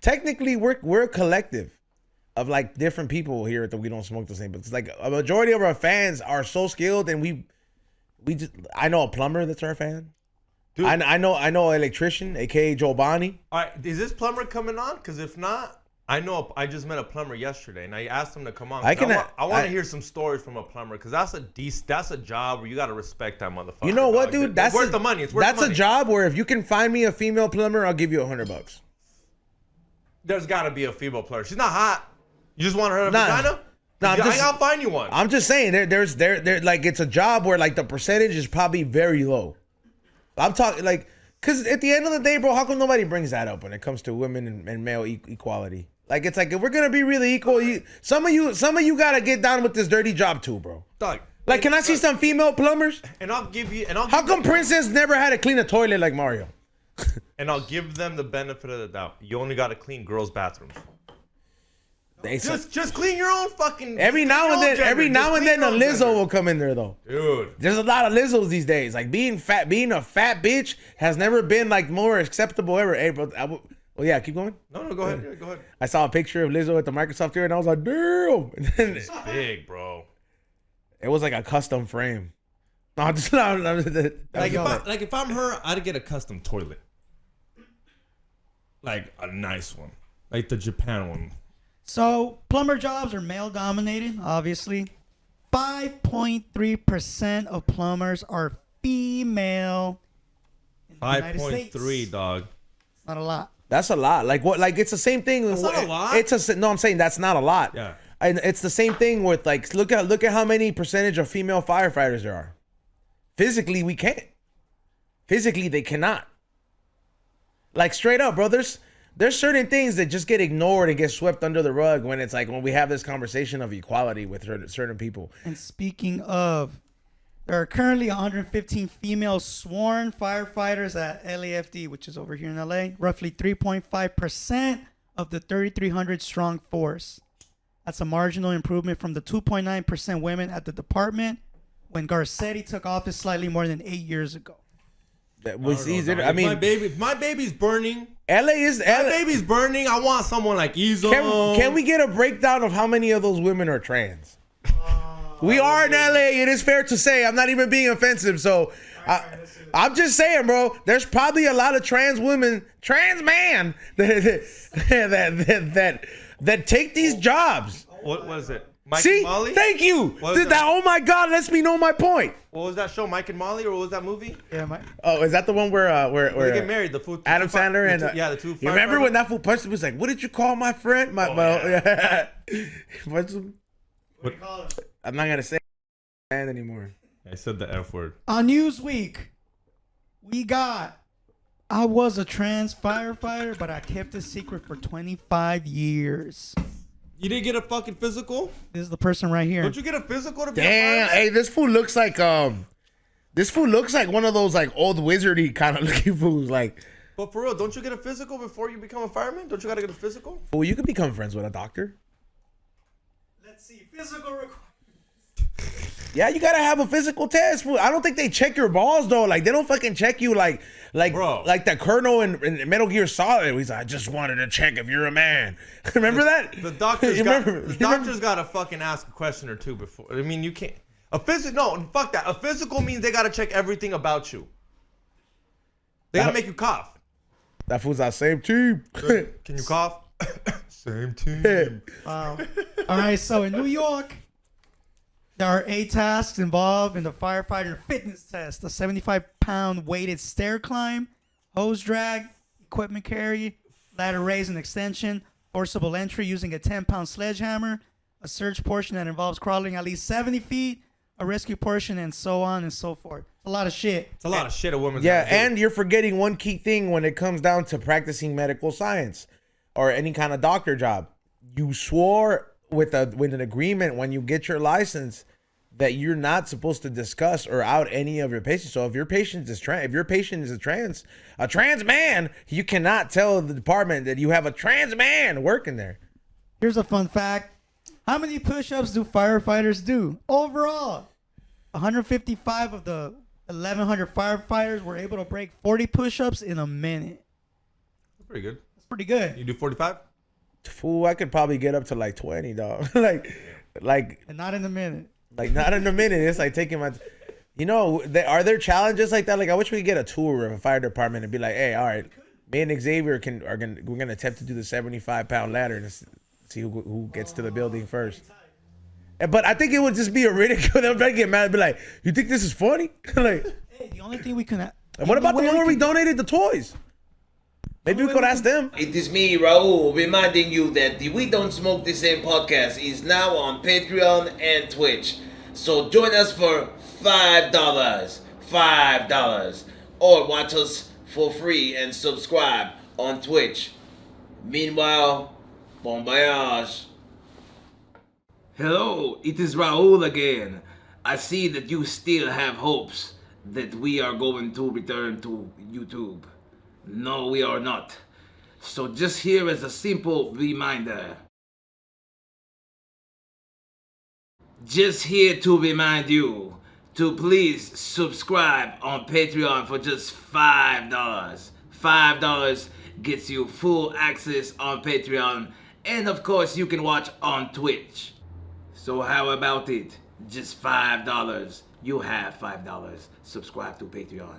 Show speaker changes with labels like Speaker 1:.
Speaker 1: technically we're a collective of like different people here that we don't smoke the same. But it's like a majority of our fans are so skilled, and we just. I know a plumber that's our fan. Dude. I know an electrician, aka Joe Bonnie.
Speaker 2: All right, is this plumber coming on? Because if not. I just met a plumber yesterday, and I asked him to come on. I want to hear some stories from a plumber, because that's a job where you got to respect that motherfucker.
Speaker 1: You know what, dude? That's
Speaker 2: worth the money. It's worth the money.
Speaker 1: That's a job where if you can find me a female plumber, I'll give you $100.
Speaker 2: There's got to be a female plumber. She's not hot. You just want her vagina? I'll find you one.
Speaker 1: I'm just saying, there's like it's a job where like the percentage is probably very low. I'm talking like, because at the end of the day, bro, how come nobody brings that up when it comes to women and male equality? Like, it's like, if we're gonna be really equal, some of you gotta get down with this dirty job too, bro.
Speaker 2: Dog.
Speaker 1: Like, can I see some female plumbers?
Speaker 2: And I'll give you.
Speaker 1: How come Princess never had to clean a toilet like Mario?
Speaker 2: And I'll give them the benefit of the doubt. You only gotta clean girls' bathrooms. Just clean your own fucking.
Speaker 1: Every now and then, a Lizzo will come in there though.
Speaker 2: Dude,
Speaker 1: there's a lot of Lizzos these days. Like being a fat bitch has never been like more acceptable ever. Hey, bro. Well, yeah, keep going.
Speaker 2: No, go ahead. Yeah, go ahead.
Speaker 1: I saw a picture of Lizzo at the Microsoft here, and I was like, damn.
Speaker 2: It's big, bro.
Speaker 1: It was like a custom frame. No, just not.
Speaker 2: Like if I'm her, I'd get a custom toilet, like a nice one, like the Japan one.
Speaker 3: So plumber jobs are male dominated, obviously. 5.3% of plumbers are female.
Speaker 2: 5.3, dog.
Speaker 3: It's not a lot.
Speaker 1: That's a lot. Like what? Like it's the same thing.
Speaker 2: That's not a lot.
Speaker 1: No, I'm saying that's not a lot.
Speaker 2: Yeah.
Speaker 1: And it's the same thing with like look at how many percentage of female firefighters there are. Physically, we can't. Physically, they cannot. Like straight up, bro. There's certain things that just get ignored and get swept under the rug when it's like when we have this conversation of equality with certain people.
Speaker 3: And speaking of, there are currently 115 female sworn firefighters at LAFD, which is over here in LA. Roughly 3.5% of the 3,300 strong force. That's a marginal improvement from the 2.9% women at the department when Garcetti took office slightly more than 8 years ago.
Speaker 1: That was easier. I mean,
Speaker 2: if my baby's burning.
Speaker 1: Baby's
Speaker 2: burning. I want someone like Izo.
Speaker 1: Can we get a breakdown of how many of those women are trans? We are in LA. It is fair to say. I'm not even being offensive. So I'm just saying, bro. There's probably a lot of trans women, trans man that take these jobs.
Speaker 2: What was it? Mike
Speaker 1: See,
Speaker 2: and Molly?
Speaker 1: Thank you. Oh my God, lets me know my point.
Speaker 2: What was that show, Mike and Molly, or what was that movie?
Speaker 3: Yeah, Mike.
Speaker 1: Oh, is that the one where
Speaker 2: they get married? The food.
Speaker 1: Adam Sandler and
Speaker 2: the two.
Speaker 1: You remember when that fool punched him? He was like, "What did you call my friend?"
Speaker 2: Yeah.
Speaker 1: Punched him.
Speaker 3: What do you call it?
Speaker 1: I'm not gonna say man anymore.
Speaker 2: I said the F word.
Speaker 3: On Newsweek, we got. I was a trans firefighter, but I kept it secret for 25 years.
Speaker 2: You didn't get a fucking physical?
Speaker 3: This is the person right here.
Speaker 2: Don't you get a physical to be a
Speaker 1: Damn, hey, this fool looks like one of those like old wizardy kind of looking fools. Like,
Speaker 2: but for real, don't you get a physical before you become a fireman? Don't you gotta get a physical?
Speaker 1: Well, you can become friends with a doctor.
Speaker 3: Let's see, physical requirements.
Speaker 1: Yeah, you gotta have a physical test. Fool. I don't think they check your balls though. Like they don't fucking check you like
Speaker 2: Bro.
Speaker 1: Like the Colonel in Metal Gear Solid. He's like, I just wanted to check if you're a man. Remember that?
Speaker 2: The doctor's got to fucking ask a question or two before. I mean, you can't. No, fuck that. A physical means they got to check everything about you. They got to make you cough.
Speaker 1: That fool's our same team.
Speaker 2: Can you cough? Same team.
Speaker 3: Wow. All right, so in New York, there are 8 tasks involved in the firefighter fitness test: a 75-pound weighted stair climb, hose drag, equipment carry, ladder raise and extension, forcible entry using a 10-pound sledgehammer, a surge portion that involves crawling at least 70 feet, a rescue portion, and so on and so forth. It's a lot of shit.
Speaker 2: It's a lot of shit a woman's
Speaker 1: Yeah, and you're forgetting one key thing when it comes down to practicing medical science or any kind of doctor job. You swore with an agreement when you get your license that you're not supposed to discuss or out any of your patients. So if your patient is a trans man, you cannot tell the department that you have a trans man working there.
Speaker 3: Here's a fun fact. How many push-ups do firefighters do? Overall, 155 of the 1,100 firefighters were able to break 40 push-ups in a minute.
Speaker 2: That's pretty good.
Speaker 3: That's pretty good.
Speaker 2: You do 45?
Speaker 1: Fool, I could probably get up to like 20, dog. like
Speaker 3: And not in a minute.
Speaker 1: not in a minute. It's like taking my. You know, are there challenges like that? Like, I wish we could get a tour of a fire department and be like, hey, all right, me and Xavier we're gonna attempt to do the 75-pound ladder and see who gets to the building first. But I think it would just be a ridicule. They'll get mad and be like, you think this is funny? Like,
Speaker 3: Hey, the only thing we can.
Speaker 1: and what about the one where we donated the toys? Maybe we could ask them.
Speaker 4: It is me, Raul, reminding you that the We Don't Smoke the Same podcast is now on Patreon and Twitch. So join us for $5, or watch us for free and subscribe on Twitch. Meanwhile, bon voyage. Hello, it is Raul again. I see that you still have hopes that we are going to return to YouTube. No, we are not. So just here as a simple reminder. Just here to remind you to please subscribe on Patreon for just $5. $5 gets you full access on Patreon, and of course you can watch on Twitch. So how about it? Just $5. You have $5. Subscribe to Patreon.